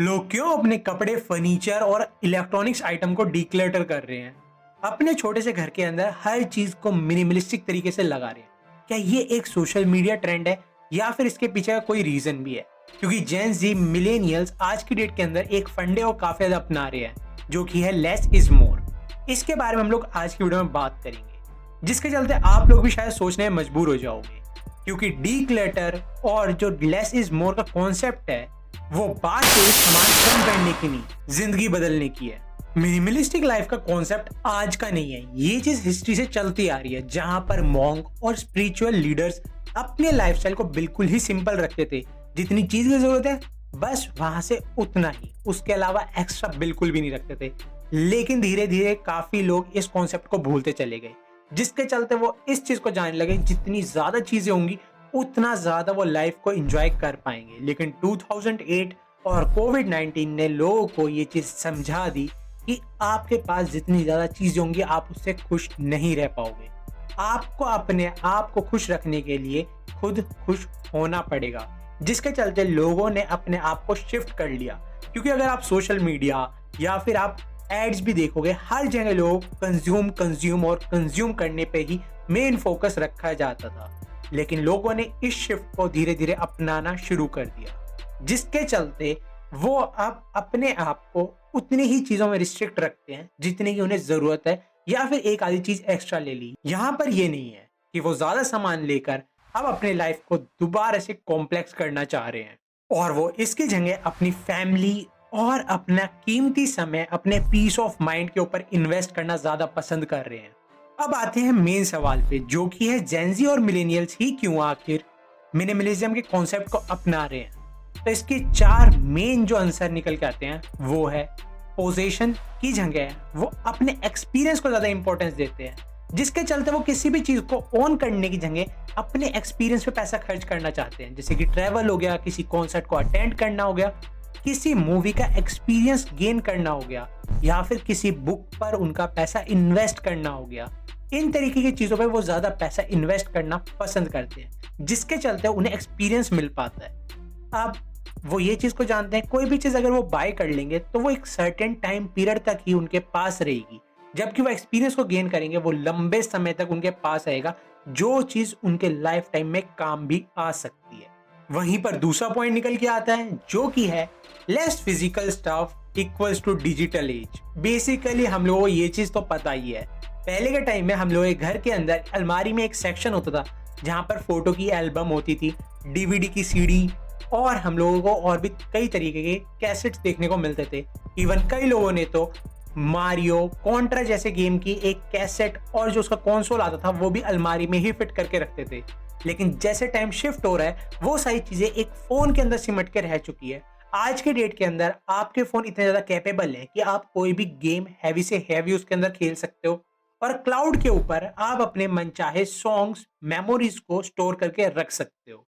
लोग क्यों अपने कपड़े, फर्नीचर और इलेक्ट्रॉनिक्स आइटम को डीक्लटर कर रहे हैं? अपने छोटे से घर के अंदर हर चीज को मिनिमलिस्टिक तरीके से लगा रहे हैं। क्या ये एक सोशल मीडिया ट्रेंड है या फिर इसके पीछे का कोई रीजन भी है? क्योंकि जेन जी मिलेनियल्स आज की डेट के अंदर एक फंडे और काफी ज्यादा अपना रहे हैं, जो कि है लेस इज मोर। इसके बारे में हम लोग आज की वीडियो में बात करेंगे, जिसके चलते आप लोग भी शायद सोचने में मजबूर हो जाओगे। क्योंकि डीक्लटर और जो लेस इज मोर का कॉन्सेप्ट है, वो बात सिर्फ सामान कम करने की नहीं, जिंदगी बदलने की है। मिनिमलिस्टिक लाइफ का कॉन्सेप्ट आज का नहीं है, ये चीज हिस्ट्री से चलती आ रही है, जहां पर मॉन्क और स्पिरिचुअल लीडर्स अपने लाइफस्टाइल को बिल्कुल ही सिंपल रखते थे। जितनी चीज की जरूरत है बस वहां से उतना ही, उसके अलावा एक्स्ट्रा बिल्कुल भी नहीं रखते थे। लेकिन धीरे धीरे काफी लोग इस कॉन्सेप्ट को भूलते चले गए, जिसके चलते वो इस चीज को जानने लगे जितनी ज्यादा चीजें होंगी उतना ज्यादा वो लाइफ को एंजॉय कर पाएंगे। लेकिन 2008 और कोविड-19 ने लोगों को ये चीज समझा दी कि आपके पास जितनी ज्यादा चीजें होंगी आप उससे खुश नहीं रह पाओगे। आपको अपने आप को खुश रखने के लिए खुद खुश होना पड़ेगा, जिसके चलते लोगों ने अपने आप को शिफ्ट कर लिया। क्योंकि अगर आप सोशल मीडिया या फिर आप एड्स भी देखोगे, हर जगह लोग कंज्यूम करने पे ही मेन फोकस रखा जाता था। लेकिन लोगों ने इस शिफ्ट को धीरे धीरे अपनाना शुरू कर दिया, जिसके चलते वो अब अपने आप को उतनी ही चीजों में रिस्ट्रिक्ट रखते हैं जितनी की उन्हें जरूरत है, या फिर एक आधी चीज एक्स्ट्रा ले ली। यहाँ पर ये नहीं है कि वो ज्यादा सामान लेकर अब अपने लाइफ को दोबारा से कॉम्प्लेक्स करना चाह रहे हैं, और वो इसकी जगह अपनी फैमिली और अपना कीमती समय अपने पीस ऑफ माइंड के ऊपर इन्वेस्ट करना ज्यादा पसंद कर रहे हैं। अब आते हैं मेन सवाल पे, जो कि है जेनजी और मिलेनियल्स ही क्यों आखिर मिनिमलिज्म के कॉन्सेप्ट को अपना रहे हैं। तो इसके चार मेन जो आंसर निकल के आते हैं वो है पोजेशन की जगह वो अपने एक्सपीरियंस को ज्यादा इंपॉर्टेंस देते हैं, जिसके चलते वो किसी भी चीज को ओन करने की जगह अपने एक्सपीरियंस पे पैसा खर्च करना चाहते हैं। जैसे कि ट्रैवल हो गया, किसी कॉन्सर्ट को अटेंड करना हो गया, किसी मूवी का एक्सपीरियंस गेन करना हो गया, या फिर किसी बुक पर उनका पैसा इन्वेस्ट करना हो गया। इन तरीके की चीजों पर वो ज्यादा पैसा इन्वेस्ट करना पसंद करते हैं, जिसके चलते उन्हें एक्सपीरियंस मिल पाता है। अब वो ये चीज को जानते हैं, कोई भी चीज अगर वो बाय कर लेंगे तो वो एक सर्टेन टाइम पीरियड तक ही उनके पास रहेगी, जबकि वो एक्सपीरियंस को गेन करेंगे वो लंबे समय तक उनके पास आएगा, जो चीज उनके लाइफ टाइम में काम भी आ सकती है। वहीं पर दूसरा पॉइंट निकल के आता है, जो कि है less physical stuff equals to digital age. Basically हम लोगों को ये चीज तो पता ही है, पहले के टाइम में हम लोगों के घर के अंदर अलमारी में एक सेक्शन होता था जहां पर फोटो की एल्बम होती थी, डीवीडी की सीडी, और हम लोगों को और भी कई तरीके के कैसेट्स देखने को मिलते थे। इवन कई लोगों ने तो मारियो, कॉन्ट्रा जैसे गेम की एक कैसेट और जो उसका कंसोल आता था वो भी अलमारी में ही फिट करके रखते थे। लेकिन जैसे टाइम शिफ्ट हो रहा है वो सारी चीजें एक फोन के अंदर सिमट के रह चुकी है। आज के डेट के अंदर आपके फोन इतने ज्यादा कैपेबल है कि आप कोई भी गेम हैवी से हैवी उसके अंदर खेल सकते हो, और क्लाउड के ऊपर आप अपने मनचाहे सॉन्ग्स, मेमोरीज को स्टोर करके रख सकते हो।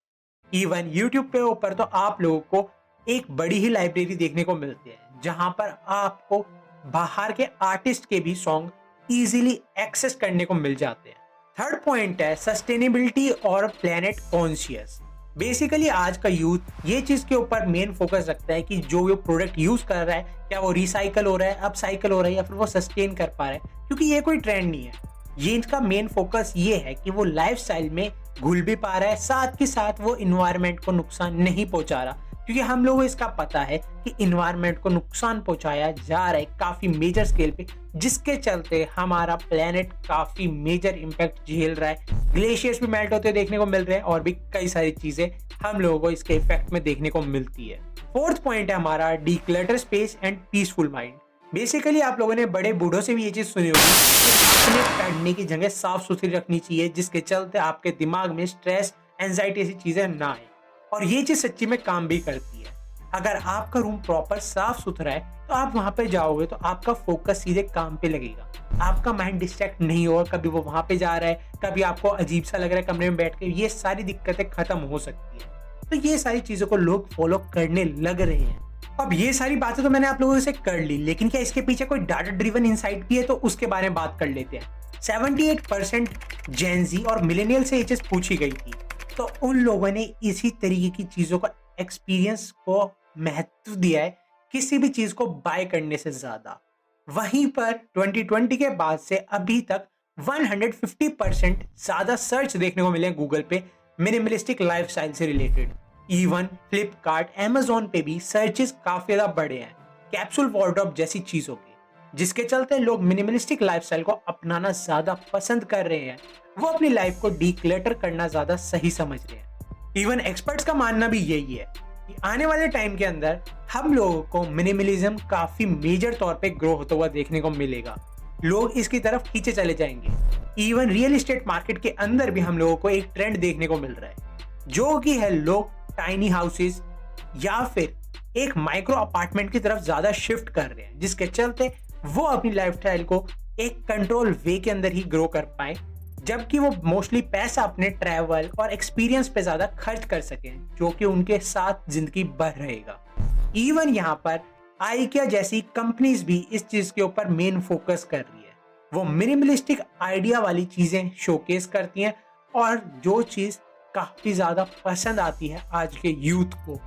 इवन यूट्यूब पे ऊपर तो आप लोगों को एक बड़ी ही लाइब्रेरी देखने को मिलती है, जहां पर आपको बाहर के आर्टिस्ट के भी सॉन्ग इजीली एक्सेस करने को मिल जाते हैं। थर्ड पॉइंट है सस्टेनेबिलिटी और प्लेनेट कॉन्शियस। बेसिकली आज का यूथ ये चीज के ऊपर मेन फोकस रखता है कि जो वो प्रोडक्ट यूज कर रहा है क्या वो रिसाइकल हो रहा है, अपसाइकल हो रहा है, या फिर वो सस्टेन कर पा रहा है। क्योंकि ये कोई ट्रेंड नहीं है, ये इनका मेन फोकस ये है कि वो लाइफस्टाइल में घुल भी पा रहा है, साथ के साथ वो इन्वायरमेंट को नुकसान नहीं पहुंचा रहा। क्योंकि हम लोगों को इसका पता है कि इन्वायरमेंट को नुकसान पहुंचाया जा रहा है काफी मेजर स्केल पे, जिसके चलते हमारा प्लेनेट काफी मेजर इंपैक्ट झेल रहा है। ग्लेशियर्स भी मेल्ट होते देखने को मिल रहे हैं, और भी कई सारी चीजें हम लोगों को इसके इफेक्ट में देखने को मिलती है। फोर्थ पॉइंट है हमारा declutter space and peaceful mind. Basically आप लोगों ने बड़े बूढ़ों से भी ये चीज सुनी होगी कि अपने पढ़ने की जगह साफ सुथरी रखनी चाहिए, जिसके चलते आपके दिमाग में स्ट्रेस, एंजाइटी ऐसी चीजें ना आए। और ये चीज सच्ची में काम भी करती है। अगर आपका रूम प्रॉपर साफ सुथरा है तो आप वहां पे जाओगे तो आपका फोकस सीधे काम पे लगेगा, आपका माइंड डिस्ट्रैक्ट नहीं होगा। कभी वो वहां पे जा रहा है, कभी आपको अजीब सा लग रहा है कमरे में बैठ के, ये सारी दिक्कतें खत्म हो सकती है। तो ये सारी चीजों को लोग फॉलो करने लग रहे हैं। अब ये सारी बातें तो मैंने आप लोगों से कर ली, लेकिन क्या इसके पीछे कोई डाटा ड्रिवन इनसाइट भी है? तो उसके बारे में बात कर लेते हैं। 78% जेनजी और मिलेनियल से ये चीज पूछी गई थी, तो उन लोगों ने इसी तरीके की चीजों का एक्सपीरियंस को महत्व दिया है किसी भी चीज को बाय करने से ज्यादा। वहीं पर 2020 के बाद से अभी तक 150% ज्यादा सर्च देखने को मिले हैं गूगल पे मिनिमलिस्टिक लाइफस्टाइल से रिलेटेड। इवन फ्लिपकार्ट, अमेजोन पे भी सर्चेस काफी ज्यादा बढ़े हैं कैप्सूल वार्डरोब जैसी चीजों के, जिसके चलते लोग मिनिमलिस्टिक लाइफस्टाइल को अपनाना ज्यादा पसंद कर रहे हैं। वो अपनी लाइफ को डीक्लटर करना ज्यादा सही समझ रहे हैं। इवन एक्सपर्ट्स का मानना भी यही है कि आने वाले टाइम के अंदर हम लोगों को मिनिमलिज्म काफी मेजर तौर पे ग्रो होता हुआ देखने को मिलेगा। लोग इसकी तरफ खींचे चले जाएंगे। इवन रियल एस्टेट मार्केट के अंदर भी हम लोगों को एक ट्रेंड देखने को मिल रहा है, जो कि है लोग टाइनी हाउसेस या फिर एक माइक्रो अपार्टमेंट की तरफ ज्यादा शिफ्ट कर रहे हैं, जिसके चलते वो अपनी लाइफस्टाइल को एक कंट्रोल वे के अंदर ही ग्रो कर पाए, जबकि वो मोस्टली पैसा अपने ट्रैवल और एक्सपीरियंस पे ज्यादा खर्च कर सकें, जो कि उनके साथ जिंदगी भर रहेगा। इवन यहाँ पर आइकिया जैसी कंपनीज भी इस चीज के ऊपर मेन फोकस कर रही है। वो मिनिमलिस्टिक आइडिया वाली चीजें शोकेस करती हैं और जो चीज काफी ज्यादा पसंद आती है आज के यूथ को,